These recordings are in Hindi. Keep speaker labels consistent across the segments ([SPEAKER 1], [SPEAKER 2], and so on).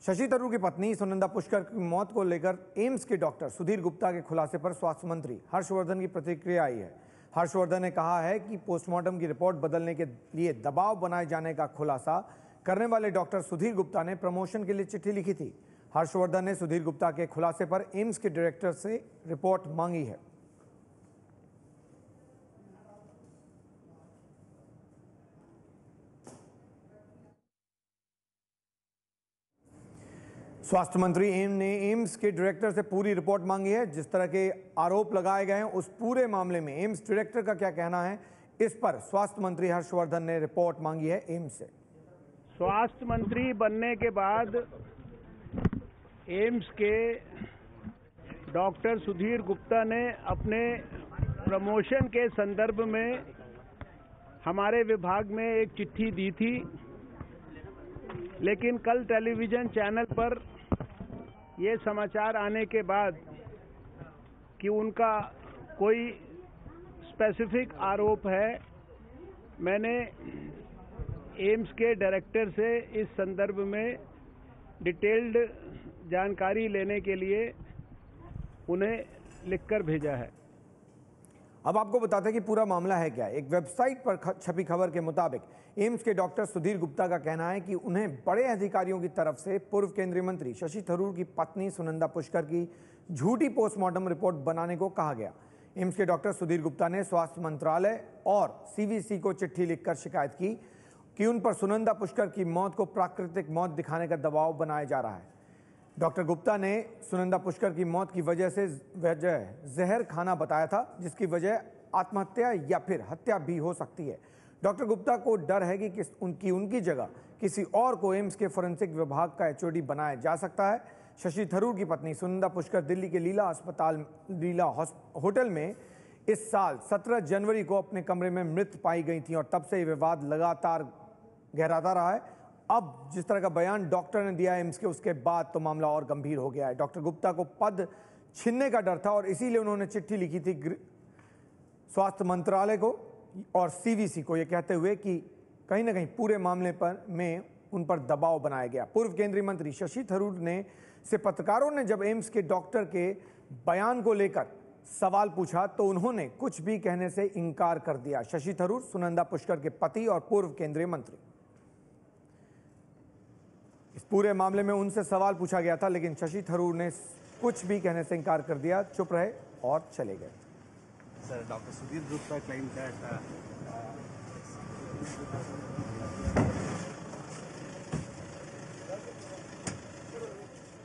[SPEAKER 1] शशि थरूर की पत्नी सुनंदा पुष्कर की मौत को लेकर एम्स के डॉक्टर सुधीर गुप्ता के खुलासे पर स्वास्थ्य मंत्री हर्षवर्धन की प्रतिक्रिया आई है। हर्षवर्धन ने कहा है कि पोस्टमार्टम की रिपोर्ट बदलने के लिए दबाव बनाए जाने का खुलासा करने वाले डॉक्टर सुधीर गुप्ता ने प्रमोशन के लिए चिट्ठी लिखी थी। हर्षवर्धन ने सुधीर गुप्ता के खुलासे पर एम्स के डायरेक्टर से रिपोर्ट मांगी है। स्वास्थ्य मंत्री ने एम्स के डायरेक्टर से पूरी रिपोर्ट मांगी है। जिस तरह के आरोप लगाए गए हैं उस पूरे मामले में एम्स डायरेक्टर का क्या कहना है, इस पर स्वास्थ्य मंत्री हर्षवर्धन ने रिपोर्ट मांगी है एम्स से।
[SPEAKER 2] स्वास्थ्य मंत्री बनने के बाद एम्स के डॉक्टर सुधीर गुप्ता ने अपने प्रमोशन के संदर्भ में हमारे विभाग में एक चिट्ठी दी थी, लेकिन कल टेलीविजन चैनल पर ये समाचार आने के बाद कि उनका कोई स्पेसिफिक आरोप है, मैंने एम्स के डायरेक्टर से इस संदर्भ में डिटेल्ड जानकारी लेने के लिए उन्हें लिखकर भेजा है।
[SPEAKER 1] अब आपको बताते हैं कि पूरा मामला है क्या। एक वेबसाइट पर छपी खबर के मुताबिक एम्स के डॉक्टर सुधीर गुप्ता का कहना है कि उन्हें बड़े अधिकारियों की तरफ से पूर्व केंद्रीय मंत्री शशि थरूर की पत्नी सुनंदा पुष्कर की झूठी पोस्टमार्टम रिपोर्ट बनाने को कहा गया। एम्स के डॉक्टर सुधीर गुप्ता ने स्वास्थ्य मंत्रालय और सीवीसी को चिट्ठी लिखकर शिकायत की कि उन पर सुनंदा पुष्कर की मौत को प्राकृतिक मौत दिखाने का दबाव बनाया जा रहा है। डॉक्टर गुप्ता ने सुनंदा पुष्कर की मौत की वजह जहर खाना बताया था, जिसकी वजह आत्महत्या या फिर हत्या भी हो सकती है। डॉक्टर गुप्ता को डर है कि उनकी जगह किसी और को एम्स के फोरेंसिक विभाग का एचओडी बनाया जा सकता है। शशि थरूर की पत्नी सुनंदा पुष्कर दिल्ली के लीला होटल में इस साल 17 जनवरी को अपने कमरे में मृत पाई गई थी और तब से ये विवाद लगातार गहराता रहा है। अब जिस तरह का बयान डॉक्टर ने दिया एम्स के, उसके बाद तो मामला और गंभीर हो गया है। डॉक्टर गुप्ता को पद छीनने का डर था और इसीलिए उन्होंने चिट्ठी लिखी थी स्वास्थ्य मंत्रालय को और सीवीसी को, यह कहते हुए कि कहीं ना कहीं पूरे मामले में उन पर दबाव बनाया गया। पूर्व केंद्रीय मंत्री शशि थरूर से पत्रकारों ने जब एम्स के डॉक्टर के बयान को लेकर सवाल पूछा तो उन्होंने कुछ भी कहने से इनकार कर दिया। शशि थरूर सुनंदा पुष्कर के पति और पूर्व केंद्रीय मंत्री। इस पूरे मामले में उनसे सवाल पूछा गया था, लेकिन शशि थरूर ने कुछ भी कहने से इनकार कर दिया, चुप रहे और चले गए।
[SPEAKER 3] Sir, Dr. Sudhir Gupta claimed that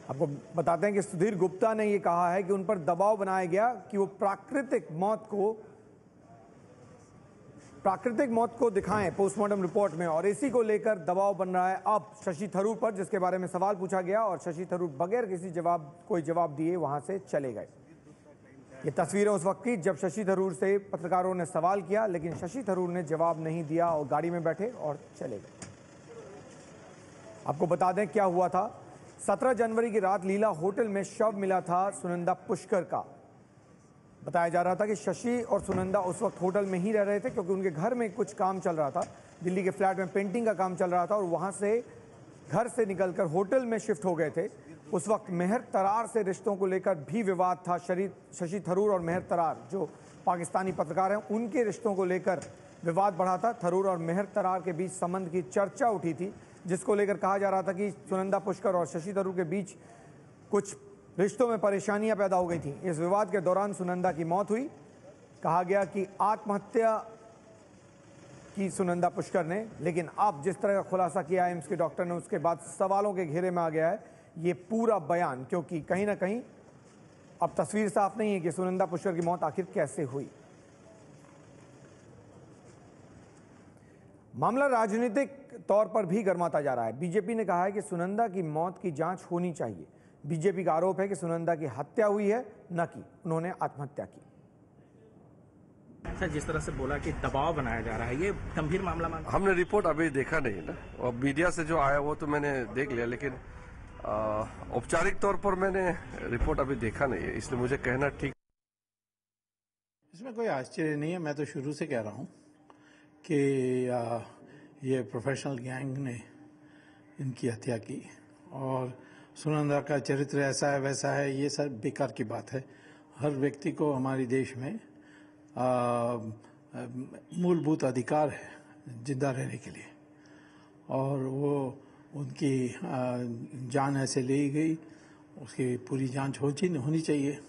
[SPEAKER 1] आपको बताते हैं कि सुधीर गुप्ता ने यह कहा है कि उन पर दबाव बनाया गया कि वो प्राकृतिक मौत को दिखाएं पोस्टमार्टम रिपोर्ट में, और इसी को लेकर दबाव बन रहा है अब शशि थरूर पर, जिसके बारे में सवाल पूछा गया और शशि थरूर बगैर किसी कोई जवाब दिए वहां से चले गए। ये तस्वीरें उस वक्त की जब शशि थरूर से पत्रकारों ने सवाल किया, लेकिन शशि थरूर ने जवाब नहीं दिया और गाड़ी में बैठे और चले गए। आपको बता दें क्या हुआ था। 17 जनवरी की रात लीला होटल में शव मिला था सुनंदा पुष्कर का। बताया जा रहा था कि शशि और सुनंदा उस वक्त होटल में ही रह रहे थे, क्योंकि उनके घर में कुछ काम चल रहा था। दिल्ली के फ्लैट में पेंटिंग का काम चल रहा था और वहां से घर से निकलकर होटल में शिफ्ट हो गए थे। उस वक्त मेहर तरार से रिश्तों को लेकर भी विवाद था। शशि थरूर और मेहर तरार जो पाकिस्तानी पत्रकार हैं, उनके रिश्तों को लेकर विवाद बढ़ा था। थरूर और मेहर तरार के बीच संबंध की चर्चा उठी थी, जिसको लेकर कहा जा रहा था कि सुनंदा पुष्कर और शशि थरूर के बीच कुछ रिश्तों में परेशानियां पैदा हो गई थी। इस विवाद के दौरान सुनंदा की मौत हुई। कहा गया कि आत्महत्या की सुनंदा पुष्कर ने, लेकिन अब जिस तरह का खुलासा किया एम्स के डॉक्टर ने, उसके बाद सवालों के घेरे में आ गया है ये पूरा बयान, क्योंकि कहीं ना कहीं अब तस्वीर साफ नहीं है कि सुनंदा पुष्कर की मौत आखिर कैसे हुई। मामला राजनीतिक तौर पर भी गर्माता जा रहा है। बीजेपी ने कहा है कि सुनंदा की मौत की जांच होनी चाहिए। बीजेपी का आरोप है कि सुनंदा की हत्या हुई है, न कि उन्होंने आत्महत्या की।
[SPEAKER 4] सर, जिस तरह से बोला कि दबाव बनाया जा रहा है, ये गंभीर मामला
[SPEAKER 5] हमने रिपोर्ट अभी देखा नहीं ना, और मीडिया से जो आया वो तो मैंने देख लिया, लेकिन औपचारिक तौर पर मैंने रिपोर्ट अभी देखा नहीं है, इसलिए मुझे कहना ठीक।
[SPEAKER 6] इसमें कोई आश्चर्य नहीं है। मैं तो शुरू से कह रहा हूं कि ये प्रोफेशनल गैंग ने इनकी हत्या की और सुनंदा का चरित्र ऐसा है वैसा है, ये सब बेकार की बात है। हर व्यक्ति को हमारे देश में मूलभूत अधिकार है जिंदा रहने के लिए, और वो उनकी जान ऐसे ली गई, उसकी पूरी जांच होनी चाहिए।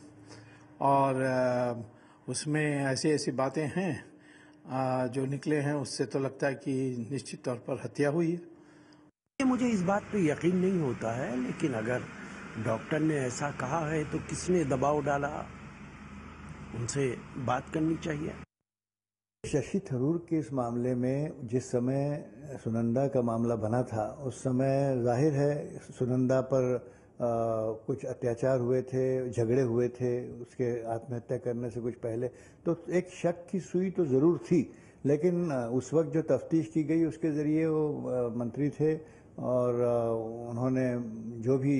[SPEAKER 6] और उसमें ऐसी बातें हैं जो निकले हैं, उससे तो लगता है कि निश्चित तौर पर हत्या हुई है।
[SPEAKER 7] मुझे इस बात पे यकीन नहीं होता है, लेकिन अगर डॉक्टर ने ऐसा कहा है तो किसने दबाव डाला, उनसे बात करनी चाहिए।
[SPEAKER 8] शशि थरूर के इस मामले में जिस समय सुनंदा का मामला बना था, उस समय जाहिर है सुनंदा पर कुछ अत्याचार हुए थे, झगड़े हुए थे उसके आत्महत्या करने से कुछ पहले, तो एक शक की सुई तो ज़रूर थी। लेकिन उस वक्त जो तफ्तीश की गई उसके ज़रिए वो मंत्री थे और उन्होंने जो भी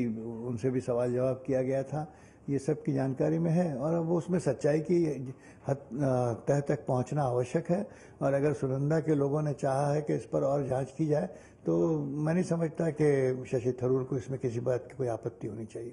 [SPEAKER 8] उनसे भी सवाल जवाब किया गया था, ये सब की जानकारी में है। और अब वो उसमें सच्चाई की तह तक पहुंचना आवश्यक है। और अगर सुनंदा के लोगों ने चाहा है कि इस पर और जांच की जाए, तो मैं नहीं समझता कि शशि थरूर को इसमें किसी बात की कोई आपत्ति होनी चाहिए।